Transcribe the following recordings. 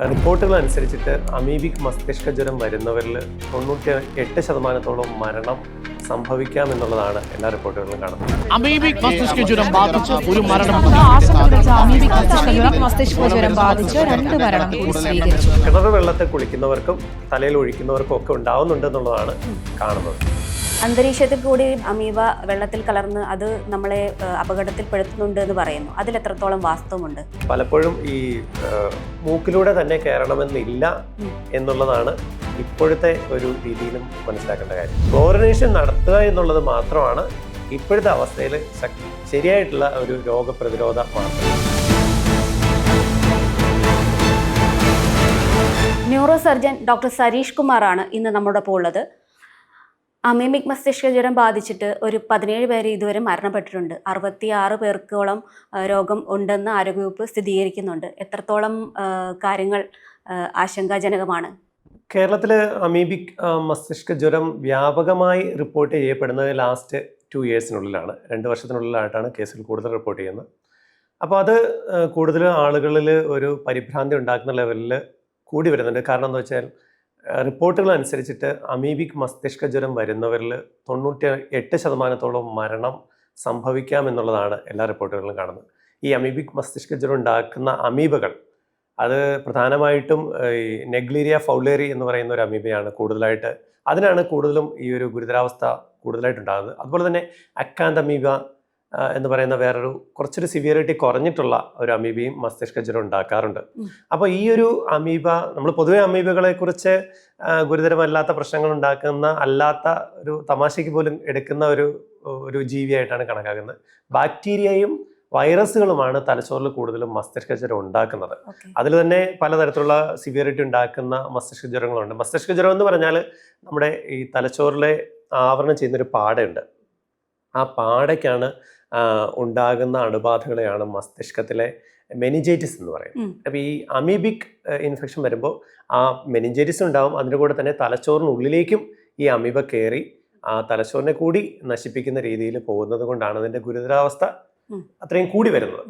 റിപ്പോർട്ടുകൾ അനുസരിച്ചിട്ട് അമീബിക് മസ്തിഷ്ക ജ്വരം വരുന്നവരിൽ 98% മരണം സംഭവിക്കാമെന്നുള്ളതാണ് എല്ലാ റിപ്പോർട്ടുകളിലും കാണുന്നത്. അമീബിക് മസ്തിഷ്ക ജ്വരം ബാധിച്ച് ഒരു മരണം. കിണർ വെള്ളത്തിൽ കുളിക്കുന്നവർക്കും തലയിൽ ഒഴിക്കുന്നവർക്കും ഒക്കെ ഉണ്ടാവുന്നുണ്ടെന്നുള്ളതാണ് കാണുന്നത്. അന്തരീക്ഷത്തിൽ കൂടി അമീബ വെള്ളത്തിൽ കലർന്ന് അത് നമ്മളെ അപകടത്തിൽപ്പെടുത്തുന്നുണ്ട് എന്ന് പറയുന്നു. അതിലെത്രത്തോളം വാസ്തവമുണ്ട്? പലപ്പോഴും ഈ മൂക്കിലൂടെ തന്നെ കയറണമെന്നില്ല എന്നുള്ളതാണ് ഇപ്പോഴത്തെ ഒരു രീതിയിലും മനസ്സിലാക്കേണ്ട കാര്യം. ക്ലോറിനേഷൻ നടത്തുക എന്നുള്ളത് മാത്രമാണ് ഇപ്പോഴത്തെ അവസ്ഥയിൽ ശരിയായിട്ടുള്ള ഒരു രോഗപ്രതിരോധ മാർഗം. ന്യൂറോ സർജൻ ഡോക്ടർ സരീഷ് കുമാറാണ് ഇന്ന് നമ്മോടൊപ്പം ഉള്ളത്. അമീബിക് മസ്തിഷ്ക ജ്വരം ബാധിച്ചിട്ട് ഒരു 17 പേര് ഇതുവരെ മരണപ്പെട്ടിട്ടുണ്ട്. 66 പേർക്കോളം രോഗം ഉണ്ടെന്ന് ആരോഗ്യവകുപ്പ് സ്ഥിരീകരിക്കുന്നുണ്ട്. എത്രത്തോളം കാര്യങ്ങൾ ആശങ്കാജനകമാണ്? കേരളത്തിൽ അമീബിക് മസ്തിഷ്ക ജ്വരം വ്യാപകമായി റിപ്പോർട്ട് ചെയ്യപ്പെടുന്നത് ലാസ്റ്റ് 2 ഇയേഴ്സിനുള്ളിലാണ്. 2 വർഷത്തിനുള്ളിലായിട്ടാണ് കേസുകൾ കൂടുതൽ റിപ്പോർട്ട് ചെയ്യുന്നത്. അപ്പോൾ അത് കൂടുതൽ ആളുകളിൽ ഒരു പരിഭ്രാന്തി ഉണ്ടാക്കുന്ന ലെവലിൽ കൂടി വരുന്നുണ്ട്. കാരണം എന്താ വെച്ചാൽ റിപ്പോർട്ടുകൾ അനുസരിച്ചിട്ട് അമീബിക് മസ്തിഷ്ക ജ്വരം വരുന്നവരിൽ 98% മരണം സംഭവിക്കാമെന്നുള്ളതാണ് എല്ലാ റിപ്പോർട്ടുകളിലും കാണുന്നത്. ഈ അമീബിക് മസ്തിഷ്ക ജ്വരം ഉണ്ടാക്കുന്ന അമീബകൾ അത് പ്രധാനമായിട്ടും ഈ നെഗ്ലീരിയ ഫൗളേറി എന്ന് പറയുന്ന ഒരു അമീബയാണ് കൂടുതലായിട്ട്. അതിനാണ് കൂടുതലും ഈ ഒരു ഗുരുതരാവസ്ഥ കൂടുതലായിട്ടുണ്ടാകുന്നത്. അതുപോലെ തന്നെ അക്കാന്തമീബ എന്ന് പറയുന്ന വേറൊരു കുറച്ചൊരു സിവിയറിറ്റി കുറഞ്ഞിട്ടുള്ള ഒരു അമീബയും മസ്തിഷ്ക ജ്വരം ഉണ്ടാക്കാറുണ്ട്. അപ്പോൾ ഈ ഒരു അമീബ നമ്മൾ പൊതുവെ അമീബകളെ കുറിച്ച് ഗുരുതരമല്ലാത്ത പ്രശ്നങ്ങൾ ഉണ്ടാക്കുന്ന അല്ലാത്ത ഒരു തമാശയ്ക്ക് പോലും എടുക്കുന്ന ഒരു ജീവിയായിട്ടാണ് കണക്കാക്കുന്നത്. ബാക്ടീരിയയും വൈറസുകളുമാണ് തലച്ചോറിൽ കൂടുതലും മസ്തിഷ്ക ജ്വരം ഉണ്ടാക്കുന്നത്. അതിൽ തന്നെ പലതരത്തിലുള്ള സിവിയറിറ്റി ഉണ്ടാക്കുന്ന മസ്തിഷ്ക ജ്വരങ്ങളുണ്ട്. മസ്തിഷ്ക ജ്വരം എന്ന് പറഞ്ഞാൽ നമ്മുടെ ഈ തലച്ചോറിലെ ആവരണം ചെയ്യുന്നൊരു പാടയുണ്ട്. ആ പാടയ്ക്കാണ് ഉണ്ടാകുന്ന അണുബാധകളെയാണ് മസ്തിഷ്കത്തിലെ മെനിഞ്ചൈറ്റിസ് എന്ന് പറയുന്നത്. അപ്പോൾ ഈ അമീബിക് ഇൻഫെക്ഷൻ വരുമ്പോൾ ആ മെനിഞ്ചൈറ്റിസ് ഉണ്ടാവും. അതിൻ്റെ കൂടെ തന്നെ തലച്ചോറിനുള്ളിലേക്കും ഈ അമീബ കയറി ആ തലച്ചോറിനെ കൂടി നശിപ്പിക്കുന്ന രീതിയിൽ പോകുന്നത് കൊണ്ടാണ് അതിൻ്റെ ഗുരുതരാവസ്ഥ അത്രയും കൂടി വരുന്നത്.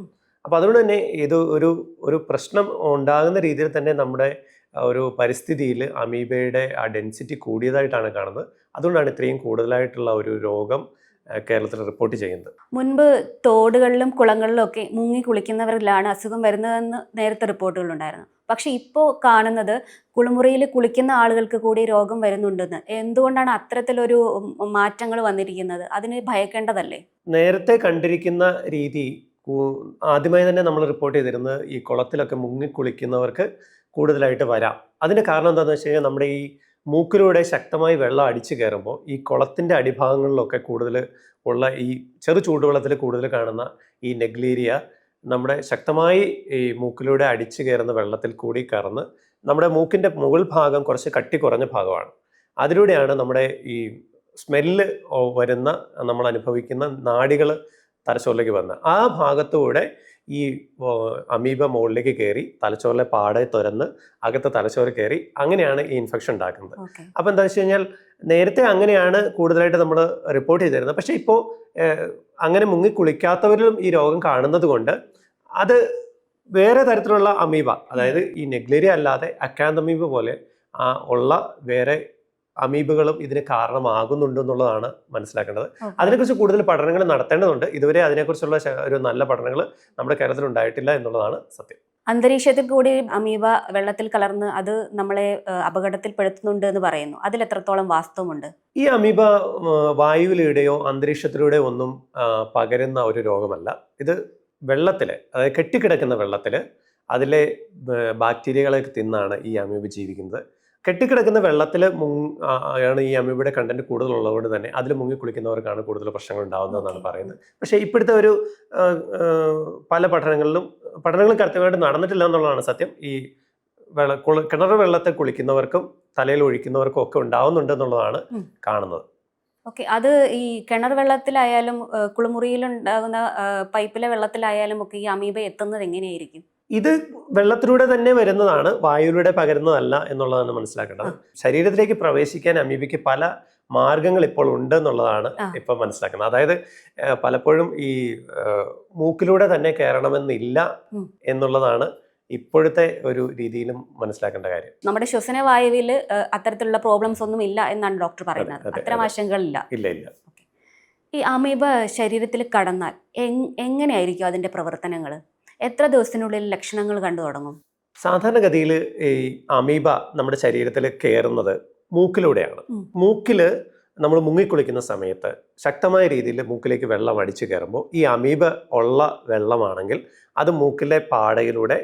അപ്പോൾ അതുകൊണ്ട് തന്നെ ഇത് ഒരു പ്രശ്നം ഉണ്ടാകുന്ന രീതിയിൽ തന്നെ നമ്മുടെ ഒരു പരിസ്ഥിതിയിൽ അമീബയുടെ ആ ഡെൻസിറ്റി കൂടിയതായിട്ടാണ് കാണുന്നത്. അതുകൊണ്ടാണ് ഇത്രയും കൂടുതലായിട്ടുള്ള ഒരു രോഗം കേരളത്തിൽ റിപ്പോർട്ട് ചെയ്യുന്നത്. മുൻപ് തോടുകളിലും കുളങ്ങളിലും ഒക്കെ മുങ്ങി കുളിക്കുന്നവരിലാണ് അസുഖം വരുന്നതെന്ന് നേരത്തെ റിപ്പോർട്ടുകളുണ്ടായിരുന്നു. പക്ഷെ ഇപ്പോൾ കാണുന്നത് കുളിമുറിയിൽ കുളിക്കുന്ന ആളുകൾക്ക് കൂടി രോഗം വരുന്നുണ്ടെന്ന്. എന്തുകൊണ്ടാണ് അത്തരത്തിലൊരു മാറ്റങ്ങൾ വന്നിരിക്കുന്നത്? അതിന് ഭയക്കേണ്ടതല്ലേ? നേരത്തെ കണ്ടിരിക്കുന്ന രീതി ആദ്യമായി തന്നെ നമ്മൾ റിപ്പോർട്ട് ചെയ്തിരുന്നത് ഈ കുളത്തിലൊക്കെ മുങ്ങി കുളിക്കുന്നവർക്ക് കൂടുതലായിട്ട് വരാം. അതിൻ്റെ കാരണം എന്താണെന്ന് വെച്ച് കഴിഞ്ഞാൽ നമ്മുടെ ഈ മൂക്കിലൂടെ ശക്തമായി വെള്ളം അടിച്ചു കയറുമ്പോൾ ഈ കുളത്തിൻ്റെ അടിഭാഗങ്ങളിലൊക്കെ കൂടുതൽ ഉള്ള ഈ ചെറു ചൂടുവെള്ളത്തിൽ കൂടുതൽ കാണുന്ന ഈ നെഗ്ലീരിയ നമ്മുടെ ശക്തമായി ഈ മൂക്കിലൂടെ അടിച്ചു കയറുന്ന വെള്ളത്തിൽ കൂടി കറന്ന് നമ്മുടെ മൂക്കിൻ്റെ മുകൾ ഭാഗം കുറച്ച് കട്ടി കുറഞ്ഞ ഭാഗമാണ്. അതിലൂടെയാണ് നമ്മുടെ ഈ സ്മെല്ല് വരുന്ന നമ്മൾ അനുഭവിക്കുന്ന നാഡികൾ തലച്ചോറിലേക്ക് വന്നത്. ആ ഭാഗത്തൂടെ ഈ അമീബ മുകളിലേക്ക് കയറി തലച്ചോറിലെ പാടെ തുരന്ന് അകത്ത് തലച്ചോറ് കയറി അങ്ങനെയാണ് ഈ ഇൻഫെക്ഷൻ ഉണ്ടാക്കുന്നത്. അപ്പോൾ എന്താ വെച്ച് കഴിഞ്ഞാൽ നേരത്തെ അങ്ങനെയാണ് കൂടുതലായിട്ട് നമ്മൾ റിപ്പോർട്ട് ചെയ്തിരുന്നത്. പക്ഷേ ഇപ്പോൾ അങ്ങനെ മുങ്ങി കുളിക്കാത്തവരിലും ഈ രോഗം കാണുന്നത് കൊണ്ട് അത് വേറെ തരത്തിലുള്ള അമീബ, അതായത് ഈ നെഗ്ലേരിയ അല്ലാതെ അക്കാന്തമീബ പോലെ ഉള്ള വേറെ അമീബകളും ഇതിന് കാരണമാകുന്നുണ്ടെന്നുള്ളതാണ് മനസ്സിലാക്കേണ്ടത്. അതിനെക്കുറിച്ച് കൂടുതൽ പഠനങ്ങൾ നടത്തേണ്ടതുണ്ട്. ഇതുവരെ അതിനെക്കുറിച്ചുള്ള ഒരു നല്ല പഠനങ്ങൾ നമ്മുടെ കേരളത്തിൽ ഉണ്ടായിട്ടില്ല എന്നുള്ളതാണ് സത്യം. അന്തരീക്ഷത്തിൽ കൂടി അമീബ വെള്ളത്തിൽ കലർന്ന് അത് നമ്മളെ അപകടത്തിൽപ്പെടുത്തുന്നുണ്ട് എന്ന് പറയുന്നു. അതിലെത്രത്തോളം വാസ്തവമുണ്ട്? ഈ അമീബ വായുവിലൂടെയോ അന്തരീക്ഷത്തിലൂടെയോ ഒന്നും പകരുന്ന ഒരു രോഗമല്ല. ഇത് വെള്ളത്തില്, അതായത് കെട്ടിക്കിടക്കുന്ന വെള്ളത്തില് അതിലെ ബാക്ടീരിയകളെ തിന്നാണ് ഈ അമീബ ജീവിക്കുന്നത്. കെട്ടിക്കിടക്കുന്ന വെള്ളത്തിൽ ആണ് ഈ അമീബയുടെ കണ്ടന്റ് കൂടുതലുള്ളതുകൊണ്ട് തന്നെ അതിൽ മുങ്ങി കുളിക്കുന്നവർക്കാണ് കൂടുതൽ പ്രശ്നങ്ങൾ ഉണ്ടാകുന്നതെന്നാണ് പറയുന്നത്. പക്ഷേ ഇപ്പോഴത്തെ ഒരു പല പഠനങ്ങൾ കൃത്യമായിട്ട് നടന്നിട്ടില്ല എന്നുള്ളതാണ് സത്യം. ഈ കിണർ വെള്ളത്തിൽ കുളിക്കുന്നവർക്കും തലയിൽ ഒഴിക്കുന്നവർക്കും ഒക്കെ ഉണ്ടാവുന്നുണ്ട് എന്നുള്ളതാണ് കാണുന്നത്. ഓക്കെ, അത് ഈ കിണർ വെള്ളത്തിലായാലും കുളിമുറിയിലുണ്ടാകുന്ന പൈപ്പിലെ വെള്ളത്തിലായാലും ഒക്കെ ഈ അമീബ എത്തുന്നത് എങ്ങനെയായിരിക്കും? ഇത് വെള്ളത്തിലൂടെ തന്നെ വരുന്നതാണ്, വായുവിലൂടെ പകരുന്നതല്ല എന്നുള്ളതാണ് മനസ്സിലാക്കേണ്ടത്. ശരീരത്തിലേക്ക് പ്രവേശിക്കാൻ അമീബയ്ക്ക് പല മാർഗങ്ങൾ ഇപ്പോൾ ഉണ്ട് എന്നുള്ളതാണ് ഇപ്പം മനസ്സിലാക്കുന്നത്. അതായത് പലപ്പോഴും ഈ മൂക്കിലൂടെ തന്നെ കയറണമെന്നില്ല എന്നുള്ളതാണ് ഇപ്പോഴത്തെ ഒരു രീതിയിലും മനസ്സിലാക്കേണ്ട കാര്യം. നമ്മുടെ ശ്വസനവായുവിൽ അത്തരത്തിലുള്ള പ്രോബ്ലംസ് ഒന്നും ഇല്ല എന്നാണ് ഡോക്ടർ പറയുന്നത്. അതെ, അത്തരം ആശങ്കകളില്ല. ഇല്ല ഇല്ല. ഈ അമീബ ശരീരത്തിൽ കടന്നാൽ എങ്ങനെയായിരിക്കും അതിന്റെ പ്രവർത്തനങ്ങൾ? എത്ര ദിവസത്തിനുള്ളിൽ ലക്ഷണങ്ങൾ കണ്ടു തുടങ്ങും? സാധാരണഗതിയിൽ ഈ അമീബ നമ്മുടെ ശരീരത്തിൽ കയറുന്നത് മൂക്കിലൂടെയാണ്. മൂക്കില് നമ്മൾ മുങ്ങിക്കുളിക്കുന്ന സമയത്ത് ശക്തമായ രീതിയിൽ മൂക്കിലേക്ക് വെള്ളം അടിച്ചു കയറുമ്പോൾ ഈ അമീബ ഉള്ള വെള്ളമാണെങ്കിൽ അത് മൂക്കിലെ പാടയിലൂടെ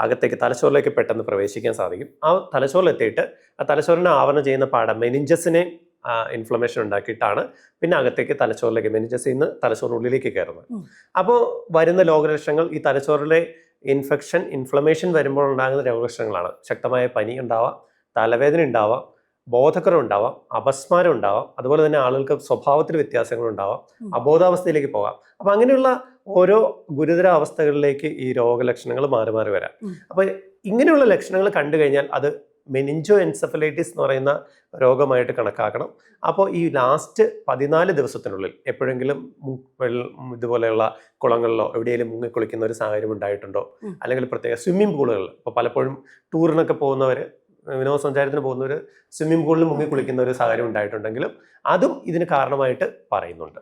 അകത്തേക്ക് തലച്ചോറിലേക്ക് പെട്ടെന്ന് പ്രവേശിക്കാൻ സാധിക്കും. ആ തലച്ചോറിലെത്തിയിട്ട് ആ തലച്ചോറിനെ ആവരണം ചെയ്യുന്ന പാട മെനിഞ്ചസിനെ ഇൻഫ്ലമേഷൻ ഉണ്ടാക്കിയിട്ടാണ് പിന്നെ അകത്തേക്ക് തലച്ചോറിലേക്ക് മെനിഞ്ചസിൽ നിന്ന് തലച്ചോറിനുള്ളിലേക്ക് കയറുന്നത്. അപ്പോൾ വരുന്ന രോഗലക്ഷണങ്ങൾ ഈ തലച്ചോറിലെ ഇൻഫ്ലമേഷൻ വരുമ്പോൾ ഉണ്ടാകുന്ന രോഗലക്ഷണങ്ങളാണ്. ശക്തമായ പനി ഉണ്ടാവാം, തലവേദന ഉണ്ടാവാം, ബോധക്കുറവ് ഉണ്ടാവാം, അപസ്മാരം ഉണ്ടാവാം, അതുപോലെ തന്നെ ആളുകൾക്ക് സ്വഭാവത്തിൽ വ്യത്യാസങ്ങൾ ഉണ്ടാവാം, അബോധാവസ്ഥയിലേക്ക് പോകാം. അപ്പം അങ്ങനെയുള്ള ഓരോ ഗുരുതര അവസ്ഥകളിലേക്ക് ഈ രോഗലക്ഷണങ്ങൾ മാറി മാറി വരാം. അപ്പം ഇങ്ങനെയുള്ള ലക്ഷണങ്ങൾ കണ്ടു കഴിഞ്ഞാൽ അത് മെനിഞ്ചോ എൻസെഫലൈറ്റിസ് എന്ന് പറയുന്ന രോഗമായിട്ട് കണക്കാക്കണം. അപ്പോൾ ഈ ലാസ്റ്റ് 14 ദിവസത്തിനുള്ളിൽ എപ്പോഴെങ്കിലും ഇതുപോലെയുള്ള കുളങ്ങളിലോ എവിടെയെങ്കിലും മുങ്ങിക്കുളിക്കുന്ന ഒരു സാഹചര്യം ഉണ്ടായിട്ടുണ്ടോ, അല്ലെങ്കിൽ പ്രത്യേക സ്വിമ്മിംഗ് പൂളുകളിൽ ഇപ്പോൾ പലപ്പോഴും ടൂറിനൊക്കെ പോകുന്നവർ, വിനോദസഞ്ചാരത്തിന് പോകുന്നവർ സ്വിമ്മിംഗ് പൂളിൽ മുങ്ങിക്കുളിക്കുന്ന ഒരു സാഹചര്യം ഉണ്ടായിട്ടുണ്ടെങ്കിലും അതും ഇതിന് കാരണമായിട്ട് പറയുന്നുണ്ട്.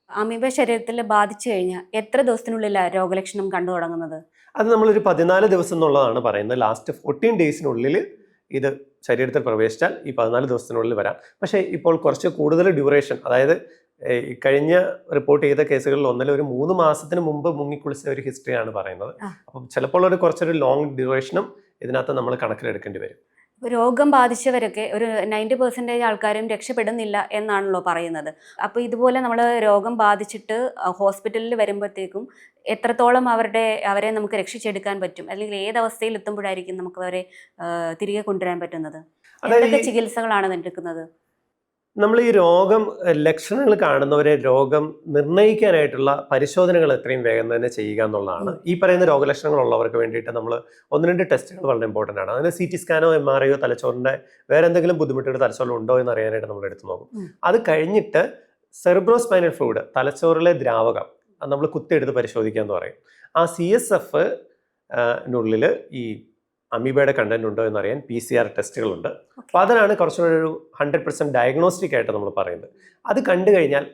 അമീബ ശരീരത്തിൽ ബാധിച്ചു കഴിഞ്ഞാൽ എത്ര ദിവസത്തിനുള്ളിലാണ് രോഗലക്ഷണം കണ്ടു തുടങ്ങുന്നത്? അത് നമ്മളൊരു 14 ദിവസം എന്നുള്ളതാണ് പറയുന്നത്. ലാസ്റ്റ് 14 ഡേയ്സിനുള്ളിൽ ഇത് ശരീരത്തിൽ പ്രവേശിച്ചാൽ ഈ 14 ദിവസത്തിനുള്ളിൽ വരാം. പക്ഷേ ഇപ്പോൾ കുറച്ച് കൂടുതൽ ഡ്യൂറേഷൻ, അതായത് കഴിഞ്ഞ റിപ്പോർട്ട് ചെയ്ത കേസുകളിൽ ഒന്നിൽ ഒരു 3 മാസത്തിന് മുമ്പ് മുങ്ങിക്കുളിച്ച ഒരു ഹിസ്റ്ററിയാണ് പറയുന്നത്. അപ്പം ചിലപ്പോൾ കുറച്ചൊരു ലോങ് ഡ്യൂറേഷനും ഇതിനകത്ത് നമ്മൾ കണക്കിലെടുക്കേണ്ടി വരും. രോഗം ബാധിച്ചവരൊക്കെ ഒരു 90% ആൾക്കാരും രക്ഷപ്പെടുന്നില്ല എന്നാണല്ലോ പറയുന്നത്. അപ്പോൾ ഇതുപോലെ നമ്മൾ രോഗം ബാധിച്ചിട്ട് ഹോസ്പിറ്റലിൽ വരുമ്പോഴത്തേക്കും എത്രത്തോളം അവരെ നമുക്ക് രക്ഷിച്ചെടുക്കാൻ പറ്റും, അല്ലെങ്കിൽ ഏതവസ്ഥയിൽ എത്തുമ്പോഴായിരിക്കും നമുക്ക് അവരെ തിരികെ കൊണ്ടുവരാൻ പറ്റുന്നത്? എന്തൊക്കെ ചികിത്സകളാണ് എടുക്കുന്നത്? നമ്മൾ ഈ ലക്ഷണങ്ങൾ കാണുന്നവരെ രോഗം നിർണ്ണയിക്കാനായിട്ടുള്ള പരിശോധനകൾ എത്രയും വേഗം തന്നെ ചെയ്യുക എന്നുള്ളതാണ്. ഈ പറയുന്ന രോഗലക്ഷണങ്ങൾ ഉള്ളവർക്ക് വേണ്ടിയിട്ട് നമ്മൾ 1-2 ടെസ്റ്റുകൾ വളരെ ഇമ്പോർട്ടൻ്റ് ആണ്. അതിന് CT സ്കാനോ MRI തലച്ചോറിൻ്റെ വേറെ എന്തെങ്കിലും ബുദ്ധിമുട്ടുകൾ തലച്ചോറിൽ ഉണ്ടോ എന്ന് അറിയാനായിട്ട് നമ്മൾ എടുത്തു നോക്കും. അത് കഴിഞ്ഞിട്ട് സെറിബ്രോസ്പൈനൽ ഫ്ലൂയിഡ്, തലച്ചോറിലെ ദ്രാവകം, അത് നമ്മൾ കുത്തിയെടുത്ത് പരിശോധിക്കുക എന്ന് പറയും. ആ CSF നുള്ളിൽ ഈ അമീബയുടെ കണ്ടന്റ് ഉണ്ടോ എന്നറിയാൻ PCR ടെസ്റ്റുകളുണ്ട്. അപ്പോൾ അതിനാണ് കുറച്ചുകൂടി ഒരു 100% ഡയഗ്നോസ്റ്റിക് ആയിട്ട് നമ്മൾ പറയുന്നത്. അത് കണ്ടു കഴിഞ്ഞാൽ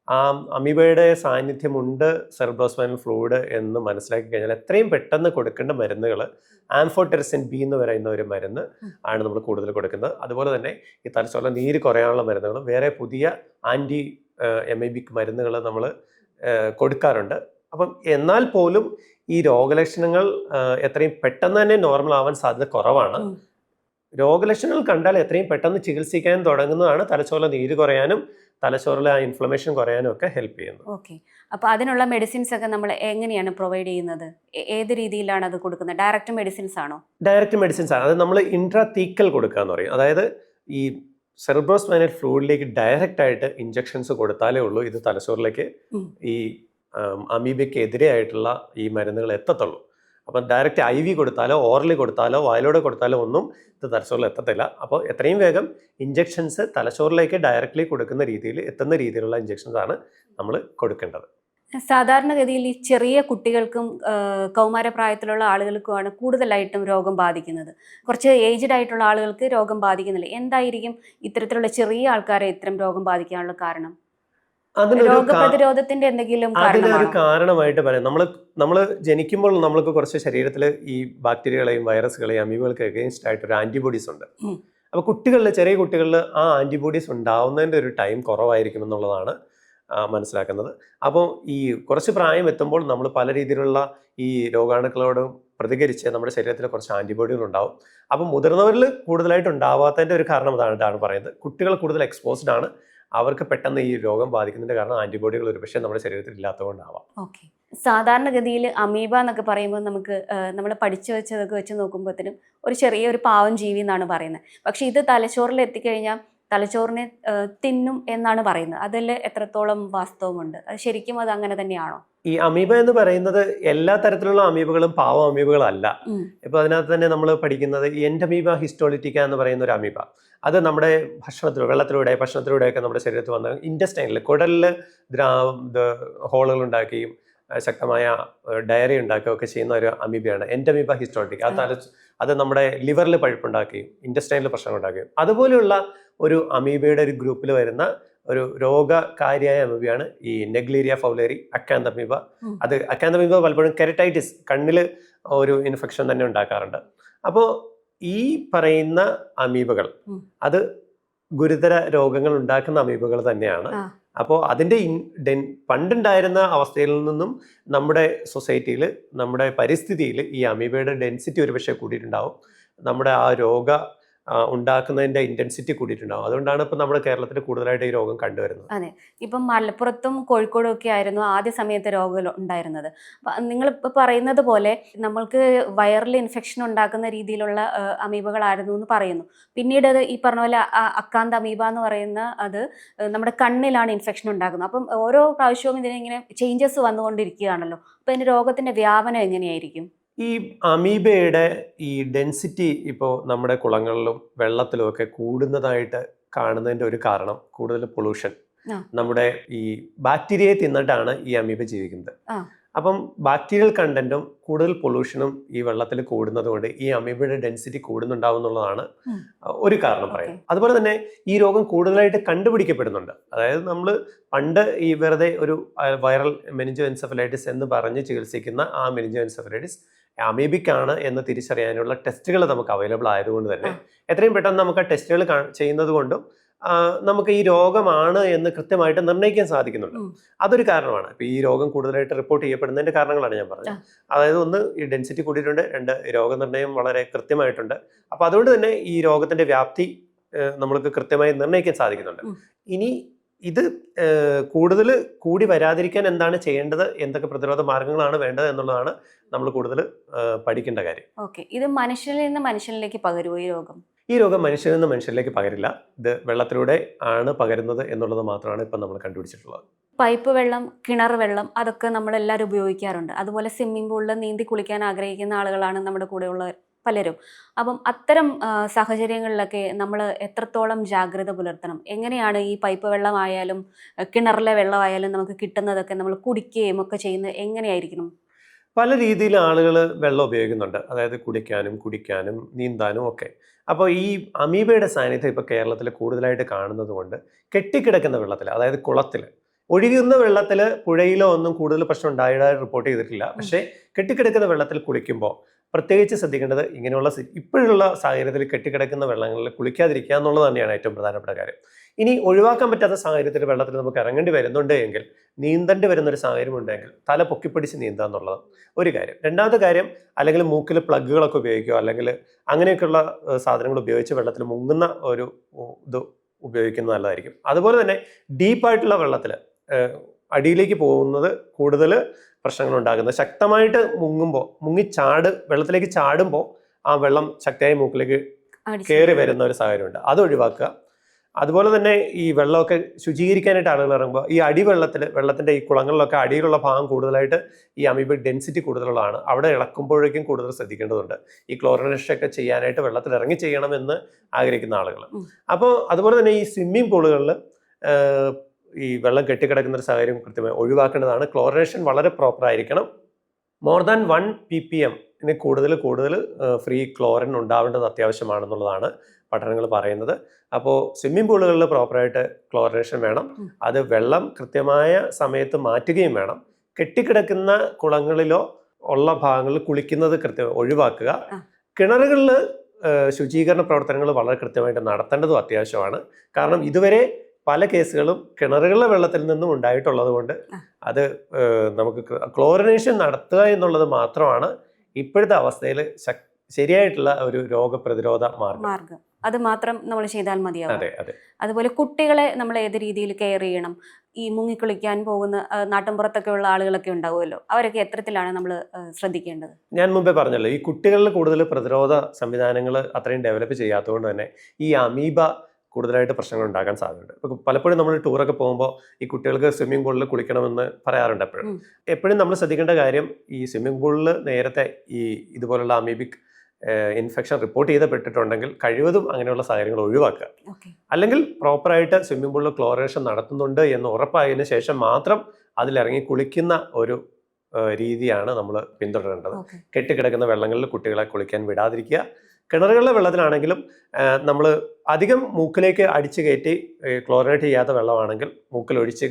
ആ അമീബയുടെ സാന്നിധ്യമുണ്ട് സെറിബ്രോസ്പൈനൽ ഫ്ലൂയിഡ് എന്ന് മനസ്സിലാക്കി കഴിഞ്ഞാൽ എത്രയും പെട്ടെന്ന് കൊടുക്കേണ്ട മരുന്നുകൾ ആംഫോടെറിസിൻ B എന്ന് പറയുന്ന ഒരു മരുന്ന് ആണ് നമ്മൾ കൂടുതൽ കൊടുക്കുന്നത്. അതുപോലെ തന്നെ ഈ തലച്ചോറിലെ നീര് കുറയാനുള്ള മരുന്നുകളും വേറെ പുതിയ ആൻറ്റി എമൈബിക് മരുന്നുകൾ നമ്മൾ കൊടുക്കാറുണ്ട്. അപ്പം എന്നാൽ പോലും ഈ രോഗലക്ഷണങ്ങൾ എത്രയും പെട്ടെന്ന് തന്നെ നോർമൽ ആവാൻ സാധ്യത കുറവാണ്. രോഗലക്ഷണങ്ങൾ കണ്ടാൽ എത്രയും പെട്ടെന്ന് ചികിത്സിക്കാൻ തുടങ്ങുന്നതാണ് തലച്ചോറിലെ നീര് കുറയാനും തലച്ചോറിലെ ആ ഇൻഫ്ലമേഷൻ കുറയാനും ഒക്കെ ഹെൽപ്പ് ചെയ്യുന്നത്. ഓക്കെ. അപ്പോൾ അതിനുള്ള മെഡിസിൻസ് ഒക്കെ നമ്മൾ എങ്ങനെയാണ് പ്രൊവൈഡ് ചെയ്യുന്നത്? ഏത് രീതിയിലാണ് അത് കൊടുക്കുന്നത്? ഡയറക്റ്റ് മെഡിസിൻസ് ആണോ? ഡയറക്റ്റ് മെഡിസിൻസ് ആണ്. അത് നമ്മൾ ഇൻട്രാതീക്കൽ കൊടുക്കുക എന്ന് പറയും. അതായത് ഈ സെറിബ്രോസ്പൈനൽ ഫ്ലൂയിഡിലേക്ക് ഡയറക്റ്റ് ആയിട്ട് ഇഞ്ചക്ഷൻസ് കൊടുത്താലേ ഉള്ളൂ ഇത് തലച്ചോറിലേക്ക് ഈ അമീബയ്ക്ക് എതിരെയായിട്ടുള്ള ഈ മരുന്നുകൾ എത്തത്തുള്ളൂ. അപ്പം ഡയറക്റ്റ് IV കൊടുത്താലോ ഓറലി കൊടുത്താലോ വായിലൂടെ കൊടുത്താലോ ഒന്നും ഇത് തലച്ചോറിൽ എത്തത്തില്ല. അപ്പോൾ എത്രയും വേഗം ഇഞ്ചക്ഷൻസ് തലച്ചോറിലേക്ക് ഡയറക്റ്റ്ലി കൊടുക്കുന്ന രീതിയിൽ എത്തുന്ന രീതിയിലുള്ള ഇഞ്ചക്ഷൻസ് ആണ് നമ്മൾ കൊടുക്കേണ്ടത്. സാധാരണഗതിയിൽ ഈ ചെറിയ കുട്ടികൾക്കും കൗമാരപ്രായത്തിലുള്ള ആളുകൾക്കുമാണ് കൂടുതലായിട്ടും രോഗം ബാധിക്കുന്നത്. കുറച്ച് ഏജ്ഡ് ആയിട്ടുള്ള ആളുകൾക്ക് രോഗം ബാധിക്കുന്നില്ല. എന്തായിരിക്കും ഇത്തരത്തിലുള്ള ചെറിയ ആൾക്കാരെ ഇത്തരം രോഗം ബാധിക്കാനുള്ള കാരണം? രോഗപ്രതിരോധത്തിന്റെ എന്തെങ്കിലും അതിനൊരു കാരണമായിട്ട് പറയാം. നമ്മൾ ജനിക്കുമ്പോൾ നമ്മൾക്ക് കുറച്ച് ശരീരത്തിൽ ഈ ബാക്ടീരിയകളെയും വൈറസുകളെയും അമീബകൾക്ക് അഗെയിൻസ്റ്റ് ആയിട്ട് ഒരു ആന്റിബോഡീസ് ഉണ്ട്. അപ്പോൾ ചെറിയ കുട്ടികളിൽ ആ ആന്റിബോഡീസ് ഉണ്ടാവുന്നതിൻ്റെ ഒരു ടൈം കുറവായിരിക്കും എന്നുള്ളതാണ് മനസ്സിലാക്കുന്നത്. അപ്പോൾ ഈ കുറച്ച് പ്രായം എത്തുമ്പോൾ നമ്മൾ പല രീതിയിലുള്ള ഈ രോഗാണുക്കളോട് പ്രതികരിച്ച് നമ്മുടെ ശരീരത്തിൽ കുറച്ച് ആന്റിബോഡികൾ ഉണ്ടാവും. അപ്പം മുതിർന്നവരിൽ കൂടുതലായിട്ട് ഉണ്ടാവാത്തതിൻ്റെ ഒരു കാരണം അതാണ് പറയുന്നത്. കുട്ടികൾ കൂടുതൽ എക്സ്പോസ്ഡ് ആണ്, അവർക്ക് പെട്ടെന്ന് ഈ രോഗം ബാധിക്കുന്നതിന്റെ കാരണം ആന്റിബോഡികൾ ഒരു പക്ഷേ നമ്മുടെ ശരീരത്തിൽ ഇല്ലാത്തതുകൊണ്ടാവാം. ഓക്കെ. സാധാരണഗതിയിൽ അമീബ എന്നൊക്കെ പറയുമ്പോൾ നമുക്ക് നമ്മൾ പഠിച്ചു വെച്ചതൊക്കെ വെച്ച് നോക്കുമ്പോഴത്തേനും ഒരു ചെറിയൊരു പാവം ജീവി എന്നാണ് പറയുന്നത്. പക്ഷെ ഇത് തലച്ചോറിൽ എത്തിക്കഴിഞ്ഞാൽ തലച്ചോറിനെ തിന്നും എന്നാണ് പറയുന്നത്. അതിൽ എത്രത്തോളം വാസ്തവമുണ്ട്? അത് ശരിക്കും അത് അങ്ങനെ തന്നെയാണോ? ഈ അമീബ എന്ന് പറയുന്നത് എല്ലാ തരത്തിലുള്ള അമീബകളും പാവം അമീബകളല്ല. ഇപ്പൊ അതിനകത്ത് തന്നെ നമ്മൾ പഠിക്കുന്നത് എൻഡമീബ ഹിസ്റ്റോളിറ്റിക്ക എന്ന് പറയുന്ന ഒരു അമീബ, അത് നമ്മുടെ ഭക്ഷണത്തിലൂടെയൊക്കെ നമ്മുടെ ശരീരത്തിൽ വന്ന് ഇൻറ്റസ്റ്റൈനിൽ കുടലിൽ ഹോളുകൾ ഉണ്ടാക്കുകയും ശക്തമായ ഡയറി ഉണ്ടാക്കുകയൊക്കെ ചെയ്യുന്ന ഒരു അമീബയാണ് എൻഡമീബ ഹിസ്റ്റോട്ടിക്. അത് നമ്മുടെ ലിവറിൽ പഴുപ്പുണ്ടാക്കുകയും ഇൻറ്റസ്റ്റൈനിൽ പ്രശ്നം ഉണ്ടാക്കുകയും അതുപോലെയുള്ള ഒരു അമീബയുടെ ഒരു ഗ്രൂപ്പിൽ വരുന്ന ഒരു രോഗകാരിയായ അമീബയാണ് ഈ നെഗ്ലീരിയ ഫൗലേറി അക്കാന്തമീബ. അത് അക്കാന്തമീബ പലപ്പോഴും കെരറ്റൈറ്റിസ്, കണ്ണിൽ ഒരു ഇൻഫെക്ഷൻ തന്നെ ഉണ്ടാക്കാറുണ്ട്. അപ്പോൾ ഈ പറയുന്ന അമീബകൾ അത് ഗുരുതര രോഗങ്ങൾ ഉണ്ടാക്കുന്ന അമീബകൾ തന്നെയാണ്. അപ്പോൾ അതിൻ്റെ പണ്ടുണ്ടായിരുന്ന അവസ്ഥയിൽ നിന്നും നമ്മുടെ സൊസൈറ്റിയിൽ, നമ്മുടെ പരിസ്ഥിതിയിൽ ഈ അമീബയുടെ ഡെൻസിറ്റി ഒരുപക്ഷെ കൂടിയിട്ടുണ്ടാവും. നമ്മുടെ ആ ഉണ്ടാക്കുന്നതിന്റെ ഇന്റൻസിറ്റി കൂടിയിട്ടുണ്ടാവും. അതുകൊണ്ടാണ് ഇപ്പം നമ്മുടെ കേരളത്തിൽ കൂടുതലായിട്ട് ഈ രോഗം കണ്ടുവരുന്നത്. അതെ, ഇപ്പം മലപ്പുറത്തും കോഴിക്കോടും ഒക്കെ ആയിരുന്നു ആദ്യ സമയത്ത് രോഗം ഉണ്ടായിരുന്നത്. നിങ്ങൾ ഇപ്പം പറയുന്നത് പോലെ നമ്മൾക്ക് വൈറൽ ഇൻഫെക്ഷൻ ഉണ്ടാക്കുന്ന രീതിയിലുള്ള അമീബകളായിരുന്നു എന്ന് പറയുന്നു. പിന്നീട് അത് ഈ പറഞ്ഞ പോലെ അക്കാന്ത അമീബ എന്ന് പറയുന്ന അത് നമ്മുടെ കണ്ണിലാണ് ഇൻഫെക്ഷൻ ഉണ്ടാക്കുന്നത്. അപ്പം ഓരോ പ്രാവശ്യവും ഇതിനിങ്ങനെ ചേഞ്ചസ് വന്നുകൊണ്ടിരിക്കുകയാണല്ലോ. അപ്പം അതിൻ്റെ രോഗത്തിന്റെ വ്യാപനം എങ്ങനെയായിരിക്കും? ഈ അമീബയുടെ ഈ ഡെൻസിറ്റി ഇപ്പോൾ നമ്മുടെ കുളങ്ങളിലും വെള്ളത്തിലും ഒക്കെ കൂടുന്നതായിട്ട് കാണുന്നതിൻ്റെ ഒരു കാരണം കൂടുതൽ പൊള്യൂഷൻ. നമ്മുടെ ഈ ബാക്ടീരിയയെ തിന്നിട്ടാണ് ഈ അമീബ ജീവിക്കുന്നത്. അപ്പം ബാക്ടീരിയൽ കണ്ടന്റും കൂടുതൽ പൊള്യൂഷനും ഈ വെള്ളത്തിൽ കൂടുന്നത് കൊണ്ട് ഈ അമീബയുടെ ഡെൻസിറ്റി കൂടുന്നുണ്ടാവും എന്നുള്ളതാണ് ഒരു കാരണം പറയുന്നത്. അതുപോലെ തന്നെ ഈ രോഗം കൂടുതലായിട്ട് കണ്ടുപിടിക്കപ്പെടുന്നുണ്ട്. അതായത് നമ്മൾ പണ്ട് ഈ വെറുതെ ഒരു വൈറൽ മെനിഞ്ചോ എൻസെഫലൈറ്റിസ് എന്ന് പറഞ്ഞ് ചികിത്സിക്കുന്ന ആ മെനിഞ്ചോ എൻസെഫലൈറ്റിസ് അമീബിക് ആണ് എന്ന് തിരിച്ചറിയാനുള്ള ടെസ്റ്റുകൾ നമുക്ക് അവൈലബിൾ ആയതുകൊണ്ട് തന്നെ എത്രയും പെട്ടെന്ന് നമുക്ക് ആ ടെസ്റ്റുകൾ ചെയ്യുന്നത് കൊണ്ടും നമുക്ക് ഈ രോഗമാണ് എന്ന് കൃത്യമായിട്ട് നിർണ്ണയിക്കാൻ സാധിക്കുന്നുണ്ട്. അതൊരു കാരണമാണ്. ഇപ്പം ഈ രോഗം കൂടുതലായിട്ട് റിപ്പോർട്ട് ചെയ്യപ്പെടുന്നതിൻ്റെ കാരണങ്ങളാണ് ഞാൻ പറഞ്ഞത്. അതായത് ഒന്ന്, ഈ ഡെൻസിറ്റി കൂടിയിട്ടുണ്ട്. രണ്ട്, രോഗനിർണ്ണയം വളരെ കൃത്യമായിട്ടുണ്ട്. അപ്പോൾ അതുകൊണ്ട് തന്നെ ഈ രോഗത്തിൻ്റെ വ്യാപ്തി നമ്മൾക്ക് കൃത്യമായി നിർണ്ണയിക്കാൻ സാധിക്കുന്നുണ്ട്. ഇനി ഇത് കൂടുതൽ കൂടി വരാതിരിക്കാൻ എന്താണ് ചെയ്യേണ്ടത്, എന്തൊക്കെ പ്രതിരോധ മാർഗങ്ങളാണ് വേണ്ടത് എന്നുള്ളതാണ് നമ്മൾ കൂടുതൽ പഠിക്കേണ്ട കാര്യം. ഓക്കെ, ഇത് മനുഷ്യനിൽ നിന്ന് മനുഷ്യനിലേക്ക് പകരുമോ ഈ രോഗം? ഈ രോഗം മനുഷ്യനിൽ നിന്ന് മനുഷ്യരിലേക്ക് പകരില്ല. ഇത് വെള്ളത്തിലൂടെ ആണ് പകരുന്നത് എന്നുള്ളത് മാത്രമാണ് ഇപ്പം നമ്മൾ കണ്ടുപിടിച്ചിട്ടുള്ളത്. പൈപ്പ് വെള്ളം, കിണർ വെള്ളം അതൊക്കെ നമ്മളെല്ലാവരും ഉപയോഗിക്കാറുണ്ട്. അതുപോലെ സ്വിമ്മിംഗ് പൂളിൽ നീന്തി കുളിക്കാൻ ആഗ്രഹിക്കുന്ന ആളുകളാണ് നമ്മുടെ കൂടെയുള്ള പലരും. അപ്പം അത്തരം സാഹചര്യങ്ങളിലൊക്കെ നമ്മൾ എത്രത്തോളം ജാഗ്രത പുലർത്തണം? എങ്ങനെയാണ് ഈ പൈപ്പ് വെള്ളമായാലും കിണറിലെ വെള്ളമായാലും നമുക്ക് കിട്ടുന്നതൊക്കെ നമ്മൾ കുടിക്കുകയും ഒക്കെ ചെയ്യുന്നത് എങ്ങനെയായിരിക്കണം? പല രീതിയിൽ ആളുകൾ വെള്ളം ഉപയോഗിക്കുന്നുണ്ട്. അതായത് കുടിക്കാനും കുടിക്കാനും നീന്താനും ഒക്കെ. അപ്പോൾ ഈ അമീബയുടെ സാന്നിധ്യം ഇപ്പോൾ കേരളത്തിൽ കൂടുതലായിട്ട് കാണുന്നത് കൊണ്ട് കെട്ടിക്കിടക്കുന്ന വെള്ളത്തിൽ, അതായത് കുളത്തിൽ, ഒഴുകുന്ന വെള്ളത്തിൽ പുഴയിലോ ഒന്നും കൂടുതൽ പ്രശ്നം ഉണ്ടായതായി റിപ്പോർട്ട് ചെയ്തിട്ടില്ല. പക്ഷേ കെട്ടിക്കിടക്കുന്ന വെള്ളത്തിൽ കുളിക്കുമ്പോൾ പ്രത്യേകിച്ച് ശ്രദ്ധിക്കേണ്ടത് ഇങ്ങനെയുള്ള ഇപ്പോഴുള്ള സാഹചര്യത്തിൽ കെട്ടിക്കിടക്കുന്ന വെള്ളങ്ങളിൽ കുളിക്കാതിരിക്കുക എന്നുള്ളത് തന്നെയാണ് ഏറ്റവും പ്രധാനപ്പെട്ട കാര്യം. ഇനി ഒഴിവാക്കാൻ പറ്റാത്ത സാഹചര്യത്തിൽ വെള്ളത്തിൽ നമുക്ക് ഇറങ്ങേണ്ടി വരുന്നുണ്ട് എങ്കിൽ, നീന്തേണ്ടി വരുന്നൊരു സാഹചര്യം ഉണ്ടെങ്കിൽ തല പൊക്കിപ്പിടിച്ച് നീന്തുക എന്നുള്ളത് ഒരു കാര്യം. രണ്ടാമത്തെ കാര്യം, അല്ലെങ്കിൽ മൂക്കിൽ പ്ലഗുകളൊക്കെ ഉപയോഗിക്കുക, അല്ലെങ്കിൽ അങ്ങനെയൊക്കെയുള്ള സാധനങ്ങൾ ഉപയോഗിച്ച് വെള്ളത്തിൽ മുങ്ങുന്ന ഒരു ഇത് ഉപയോഗിക്കുന്നത് നല്ലതായിരിക്കും. അതുപോലെ തന്നെ ഡീപ്പായിട്ടുള്ള വെള്ളത്തിൽ അടിയിലേക്ക് പോകുന്നത് കൂടുതൽ പ്രശ്നങ്ങൾ ഉണ്ടാകുന്നത്. ശക്തമായിട്ട് വെള്ളത്തിലേക്ക് ചാടുമ്പോൾ ആ വെള്ളം ശക്തിയായി മൂക്കിലേക്ക് കയറി വരുന്ന ഒരു സാഹചര്യമുണ്ട്. അത് ഒഴിവാക്കുക. അതുപോലെ തന്നെ ഈ വെള്ളമൊക്കെ ശുചീകരിക്കാനായിട്ട് ആളുകൾ ഇറങ്ങുമ്പോൾ ഈ വെള്ളത്തിൻ്റെ ഈ കുളങ്ങളിലൊക്കെ അടിയിലുള്ള ഭാഗം കൂടുതലായിട്ട് ഈ അമീബിക് ഡെൻസിറ്റി കൂടുതലുള്ളതാണ്. അവിടെ ഇളക്കുമ്പോഴേക്കും കൂടുതൽ ശ്രദ്ധിക്കേണ്ടതുണ്ട്. ഈ ക്ലോറിനേഷൻ ഒക്കെ ചെയ്യാനായിട്ട് വെള്ളത്തിൽ ഇറങ്ങി ചെയ്യണമെന്ന് ആഗ്രഹിക്കുന്ന ആളുകൾ. അപ്പോൾ അതുപോലെ തന്നെ ഈ സ്വിമ്മിംഗ് പൂളുകളിൽ ഈ വെള്ളം കെട്ടിക്കിടക്കുന്ന ഒരു സാഹചര്യം കൃത്യമായി ഒഴിവാക്കേണ്ടതാണ്. ക്ലോറിനേഷൻ വളരെ പ്രോപ്പർ ആയിരിക്കണം. മോർ ദാൻ 1 ppm കൂടുതൽ ഫ്രീ ക്ലോറിൻ ഉണ്ടാവേണ്ടത് അത്യാവശ്യമാണെന്നുള്ളതാണ് പഠനങ്ങൾ പറയുന്നത്. അപ്പോൾ സ്വിമ്മിംഗ് പൂളുകളിൽ പ്രോപ്പറായിട്ട് ക്ലോറിനേഷൻ വേണം. അത് വെള്ളം കൃത്യമായ സമയത്ത് മാറ്റുകയും വേണം. കെട്ടിക്കിടക്കുന്ന കുളങ്ങളിലോ ഉള്ള ഭാഗങ്ങളിൽ കുളിക്കുന്നത് ഒഴിവാക്കുക. കിണറുകളിൽ ശുചീകരണ പ്രവർത്തനങ്ങൾ വളരെ കൃത്യമായിട്ട് നടത്തേണ്ടതും അത്യാവശ്യമാണ്. കാരണം ഇതുവരെ പല കേസുകളും കിണറുകളിലെ വെള്ളത്തിൽ നിന്നും ഉണ്ടായിട്ടുള്ളത് കൊണ്ട് അത് നമുക്ക് ക്ലോറിനേഷൻ നടത്തുക എന്നുള്ളത് മാത്രമാണ് ഇപ്പോഴത്തെ അവസ്ഥയിൽ ശരിയായിട്ടുള്ള ഒരു രോഗപ്രതിരോധ മാർഗം. അത് മാത്രം നമ്മൾ ചെയ്താൽ മതിയാവും. അതെ അതെ. അതുപോലെ കുട്ടികളെ നമ്മൾ ഏത് രീതിയിൽ കെയർ ചെയ്യണം? ഈ മുങ്ങിക്കുളിക്കാൻ പോകുന്ന നാട്ടിൻപുറത്തൊക്കെ ഉള്ള ആളുകളൊക്കെ ഉണ്ടാവുമല്ലോ, അവരൊക്കെ എത്തരത്തിലാണ് നമ്മൾ ശ്രദ്ധിക്കേണ്ടത്? ഞാൻ മുമ്പേ പറഞ്ഞല്ലോ, ഈ കുട്ടികളിൽ കൂടുതൽ പ്രതിരോധ സംവിധാനങ്ങൾ അത്രയും ഡെവലപ്പ് ചെയ്യാത്തതുകൊണ്ട് തന്നെ ഈ അമീബ കൂടുതലായിട്ട് പ്രശ്നങ്ങൾ ഉണ്ടാക്കാൻ സാധ്യതയുണ്ട്. ഇപ്പോൾ പലപ്പോഴും നമ്മൾ ടൂറൊക്കെ പോകുമ്പോൾ ഈ കുട്ടികൾക്ക് സ്വിമ്മിംഗ് പൂളിൽ കുളിക്കണമെന്ന് പറയാറുണ്ട്. എപ്പോഴും നമ്മൾ ശ്രദ്ധിക്കേണ്ട കാര്യം, ഈ സ്വിമ്മിംഗ് പൂളിൽ നേരത്തെ ഈ ഇതുപോലുള്ള അമീബിക് ഇൻഫെക്ഷൻ റിപ്പോർട്ട് ചെയ്യപ്പെട്ടിട്ടുണ്ടെങ്കിൽ കഴിവതും അങ്ങനെയുള്ള സാഹചര്യങ്ങൾ ഒഴിവാക്കുക. അല്ലെങ്കിൽ പ്രോപ്പറായിട്ട് സ്വിമ്മിംഗ് പൂളിൽ ക്ലോറിനേഷൻ നടത്തുന്നുണ്ട് എന്ന് ഉറപ്പായതിനു ശേഷം മാത്രം അതിലിറങ്ങി കുളിക്കുന്ന ഒരു രീതിയാണ് നമ്മൾ പിന്തുടരേണ്ടത്. ഓക്കെ. കെട്ടിക്കിടക്കുന്ന വെള്ളങ്ങളിൽ കുട്ടികളെ കുളിക്കാൻ വിടാതിരിക്കുക. കിണറുകളിലെ വെള്ളത്തിലാണെങ്കിലും നമ്മൾ അധികം മൂക്കിലേക്ക് അടിച്ചു കയറ്റി ക്ലോറിനേറ്റ് ചെയ്യാത്ത വെള്ളമാണെങ്കിൽ മൂക്കിലൊഴിച്ച്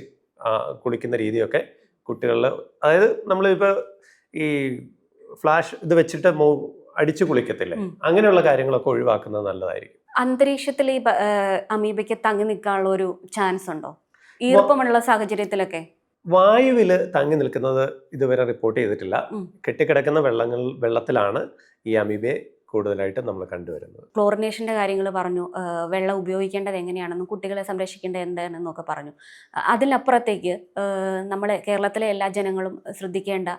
കുളിക്കുന്ന രീതിയൊക്കെ കുട്ടികളിൽ, അതായത് നമ്മളിപ്പോൾ ഈ ഫ്ലാഷ് ഇത് വെച്ചിട്ട് അടിച്ചു കുളിക്കത്തില്ലേ, അങ്ങനെയുള്ള കാര്യങ്ങളൊക്കെ ഒഴിവാക്കുന്നത് നല്ലതായിരിക്കും. അന്തരീക്ഷത്തിൽ ഈ അമീബയ്ക്ക് തങ്ങി നിൽക്കാനുള്ള ഒരു ചാൻസ് ഉണ്ടോ ഈർപ്പമുള്ള സാഹചര്യത്തിലൊക്കെ? വായുവിൽ തങ്ങി നിൽക്കുന്നത് ഇതുവരെ റിപ്പോർട്ട് ചെയ്തിട്ടില്ല. കെട്ടിക്കിടക്കുന്ന വെള്ളത്തിലാണ് ഈ അമീബയെ കൂടുതലായിട്ട് നമ്മൾ കണ്ടുവരുന്നത്. ക്ലോറിനേഷൻ്റെ കാര്യങ്ങൾ പറഞ്ഞു, വെള്ളം ഉപയോഗിക്കേണ്ടത് എങ്ങനെയാണെന്നും കുട്ടികളെ സംരക്ഷിക്കേണ്ടത് എന്താണെന്നൊക്കെ പറഞ്ഞു. അതിനപ്പുറത്തേക്ക് നമ്മളെ കേരളത്തിലെ എല്ലാ ജനങ്ങളും ശ്രദ്ധിക്കേണ്ട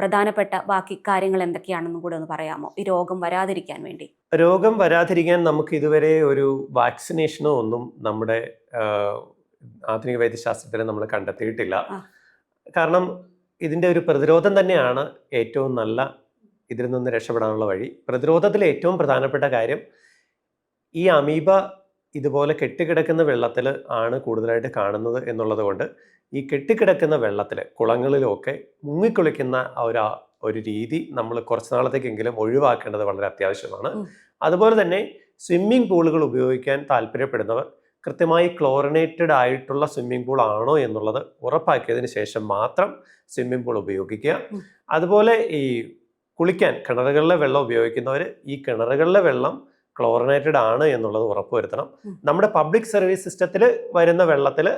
പ്രധാനപ്പെട്ട ബാക്കി കാര്യങ്ങൾ എന്തൊക്കെയാണെന്നും കൂടെ ഒന്ന് പറയാമോ, ഈ രോഗം വരാതിരിക്കാൻ വേണ്ടി? രോഗം വരാതിരിക്കാൻ നമുക്ക് ഇതുവരെ ഒരു വാക്സിനേഷനോ ഒന്നും നമ്മുടെ ആധുനിക വൈദ്യശാസ്ത്രത്തിൽ നമ്മൾ കണ്ടെത്തിയിട്ടില്ല. കാരണം ഇതിൻ്റെ ഒരു പ്രതിരോധം തന്നെയാണ് ഏറ്റവും നല്ല ഇതിൽ നിന്ന് രക്ഷപ്പെടാനുള്ള വഴി. പ്രതിരോധത്തിലെ ഏറ്റവും പ്രധാനപ്പെട്ട കാര്യം ഈ അമീബ ഇതുപോലെ കെട്ടിക്കിടക്കുന്ന വെള്ളത്തിൽ ആണ് കൂടുതലായിട്ട് കാണുന്നത് എന്നുള്ളത് കൊണ്ട് ഈ കെട്ടിക്കിടക്കുന്ന വെള്ളത്തിൽ കുളങ്ങളിലൊക്കെ മുങ്ങിക്കുളിക്കുന്ന ഒരു രീതി നമ്മൾ കുറച്ച് നാളത്തേക്കെങ്കിലും ഒഴിവാക്കേണ്ടത് വളരെ അത്യാവശ്യമാണ്. അതുപോലെ തന്നെ സ്വിമ്മിംഗ് പൂളുകൾ ഉപയോഗിക്കാൻ താല്പര്യപ്പെടുന്നവർ കൃത്യമായി ക്ലോറിനേറ്റഡ് ആയിട്ടുള്ള സ്വിമ്മിംഗ് പൂൾ ആണോ എന്നുള്ളത് ഉറപ്പാക്കിയതിന് ശേഷം മാത്രം സ്വിമ്മിംഗ് പൂൾ ഉപയോഗിക്കുക. അതുപോലെ ഈ കുളിക്കാൻ കിണറുകളിലെ വെള്ളം ഉപയോഗിക്കുന്നവർ ഈ കിണറുകളിലെ വെള്ളം ക്ലോറിനേറ്റഡ് ആണ് എന്നുള്ളത് ഉറപ്പുവരുത്തണം. നമ്മുടെ പബ്ലിക് സർവീസ് സിസ്റ്റത്തിൽ വരുന്ന വെള്ളത്തിൽ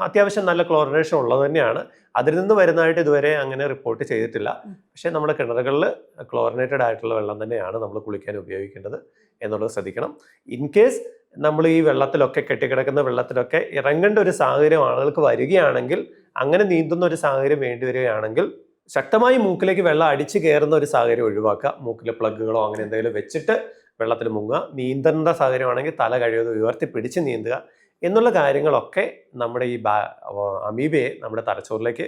അത്യാവശ്യം നല്ല ക്ലോറിനേഷൻ ഉള്ളത് തന്നെയാണ്. അതിൽ നിന്ന് വരുന്നതായിട്ട് ഇതുവരെ അങ്ങനെ റിപ്പോർട്ട് ചെയ്തിട്ടില്ല. പക്ഷേ നമ്മുടെ കിണറുകളിൽ ക്ലോറിനേറ്റഡ് ആയിട്ടുള്ള വെള്ളം തന്നെയാണ് നമ്മൾ കുളിക്കാൻ ഉപയോഗിക്കേണ്ടത് എന്നുള്ളത് ശ്രദ്ധിക്കണം. ഇൻ കേസ് നമ്മൾ ഈ വെള്ളത്തിലൊക്കെ കെട്ടിക്കിടക്കുന്ന വെള്ളത്തിലൊക്കെ ഇറങ്ങേണ്ട ഒരു സാഹചര്യം ആളുകൾക്ക് വരികയാണെങ്കിൽ, അങ്ങനെ നീന്തുന്ന ഒരു സാഹചര്യം വേണ്ടി വരികയാണെങ്കിൽ ശക്തമായി മൂക്കിലേക്ക് വെള്ളം അടിച്ചു കയറുന്ന ഒരു സാഹചര്യം ഒഴിവാക്കുക. മൂക്കിൽ പ്ലഗുകളോ അങ്ങനെ എന്തെങ്കിലും വെച്ചിട്ട് വെള്ളത്തിൽ മുങ്ങുക. നീന്തേണ്ട സാഹചര്യമാണെങ്കിൽ തല കഴിയുന്നത് ഉയർത്തി പിടിച്ച് നീന്തുക എന്നുള്ള കാര്യങ്ങളൊക്കെ നമ്മുടെ ഈ അമീബയെ നമ്മുടെ തലച്ചോറിലേക്ക്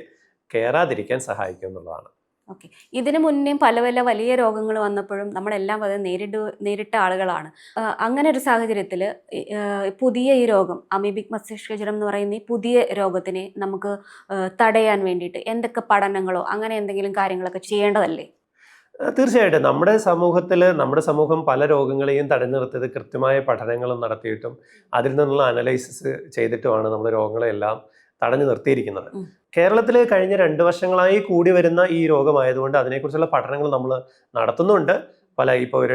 കയറാതിരിക്കാൻ സഹായിക്കും എന്നുള്ളതാണ്. ഓക്കെ. ഇതിനു മുന്നേ പല വലിയ രോഗങ്ങൾ വന്നപ്പോഴും നമ്മളെല്ലാം അത് നേരിട്ട ആളുകളാണ്. അങ്ങനെ ഒരു സാഹചര്യത്തിൽ പുതിയ ഈ രോഗം അമീബിക് മസ്തിഷ്ക ജ്വരം എന്ന് പറയുന്ന ഈ പുതിയ രോഗത്തിനെ നമുക്ക് തടയാൻ വേണ്ടിയിട്ട് എന്തൊക്കെ പഠനങ്ങളോ അങ്ങനെ എന്തെങ്കിലും കാര്യങ്ങളൊക്കെ ചെയ്യേണ്ടതല്ലേ? തീർച്ചയായിട്ടും നമ്മുടെ സമൂഹം പല രോഗങ്ങളെയും തടഞ്ഞു നിർത്തിയത് കൃത്യമായ പഠനങ്ങളും നടത്തിയിട്ടും അതിൽ നിന്നുള്ള അനലൈസിസ് ചെയ്തിട്ടുമാണ് നമ്മൾ രോഗങ്ങളെല്ലാം തടഞ്ഞു നിർത്തിയിരിക്കുന്നത്. കേരളത്തിൽ കഴിഞ്ഞ 2 വർഷങ്ങളായി കൂടി വരുന്ന ഈ രോഗമായതുകൊണ്ട് അതിനെക്കുറിച്ചുള്ള പഠനങ്ങൾ നമ്മൾ നടത്തുന്നുണ്ട്. ഇപ്പോൾ ഒരു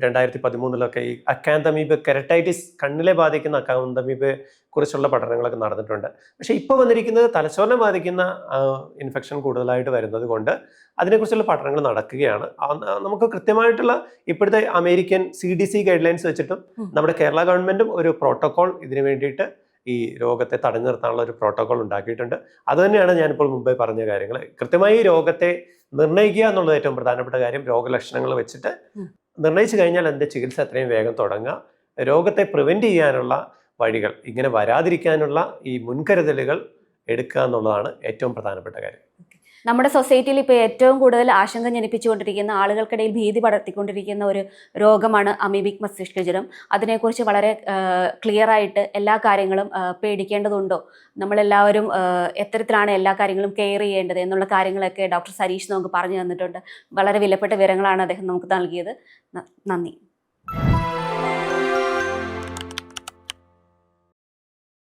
2013 ഈ അക്കാന്തമീബ് കെരട്ടൈറ്റിസ്, കണ്ണിലെ ബാധിക്കുന്ന അക്കാന്തമീബെ കുറിച്ചുള്ള പഠനങ്ങളൊക്കെ നടന്നിട്ടുണ്ട്. പക്ഷേ ഇപ്പോൾ വന്നിരിക്കുന്നത് തലച്ചോറിനെ ബാധിക്കുന്ന ഇൻഫെക്ഷൻ കൂടുതലായിട്ട് വരുന്നത് കൊണ്ട് അതിനെക്കുറിച്ചുള്ള പഠനങ്ങൾ നടക്കുകയാണ്. നമുക്ക് കൃത്യമായിട്ടുള്ള ഇപ്പോഴത്തെ അമേരിക്കൻ CDC ഗൈഡ് ലൈൻസ് വെച്ചിട്ടും നമ്മുടെ കേരള ഗവൺമെൻറ്റും ഒരു പ്രോട്ടോകോൾ ഇതിനു വേണ്ടിയിട്ട് ഈ രോഗത്തെ തടഞ്ഞു നിർത്താനുള്ള ഒരു പ്രോട്ടോകോൾ ഉണ്ടാക്കിയിട്ടുണ്ട്. അതുതന്നെയാണ് ഞാനിപ്പോൾ മുമ്പേ പറഞ്ഞ കാര്യങ്ങൾ. കൃത്യമായി ഈ രോഗത്തെ നിർണ്ണയിക്കുക എന്നുള്ളത് ഏറ്റവും പ്രധാനപ്പെട്ട കാര്യം. രോഗലക്ഷണങ്ങൾ വെച്ചിട്ട് നിർണ്ണയിച്ചു കഴിഞ്ഞാൽ അതിൻ്റെ ചികിത്സ എത്രയും വേഗം തുടങ്ങുക. രോഗത്തെ പ്രിവെൻറ്റ് ചെയ്യാനുള്ള വഴികൾ, ഇങ്ങനെ വരാതിരിക്കാനുള്ള ഈ മുൻകരുതലുകൾ എടുക്കുക എന്നുള്ളതാണ് ഏറ്റവും പ്രധാനപ്പെട്ട കാര്യം. നമ്മുടെ സൊസൈറ്റിയിൽ ഇപ്പോൾ ഏറ്റവും കൂടുതൽ ആശങ്ക ജനിപ്പിച്ചുകൊണ്ടിരിക്കുന്ന, ആളുകൾക്കിടയിൽ ഭീതി പടർത്തിക്കൊണ്ടിരിക്കുന്ന ഒരു രോഗമാണ് അമീബിക് മസ്തിഷ്ക ജ്വരം. അതിനെക്കുറിച്ച് വളരെ ക്ലിയർ ആയിട്ട് എല്ലാ കാര്യങ്ങളും പേടിക്കേണ്ടതുണ്ടോ, നമ്മളെല്ലാവരും എത്തരത്തിലാണ് എല്ലാ കാര്യങ്ങളും കെയർ ചെയ്യേണ്ടത് എന്നുള്ള കാര്യങ്ങളൊക്കെ ഡോക്ടർ സരീഷ് നമുക്ക് പറഞ്ഞു തന്നിട്ടുണ്ട്. വളരെ വിലപ്പെട്ട വിവരങ്ങളാണ് അദ്ദേഹം നമുക്ക് നൽകിയത്. നന്ദി.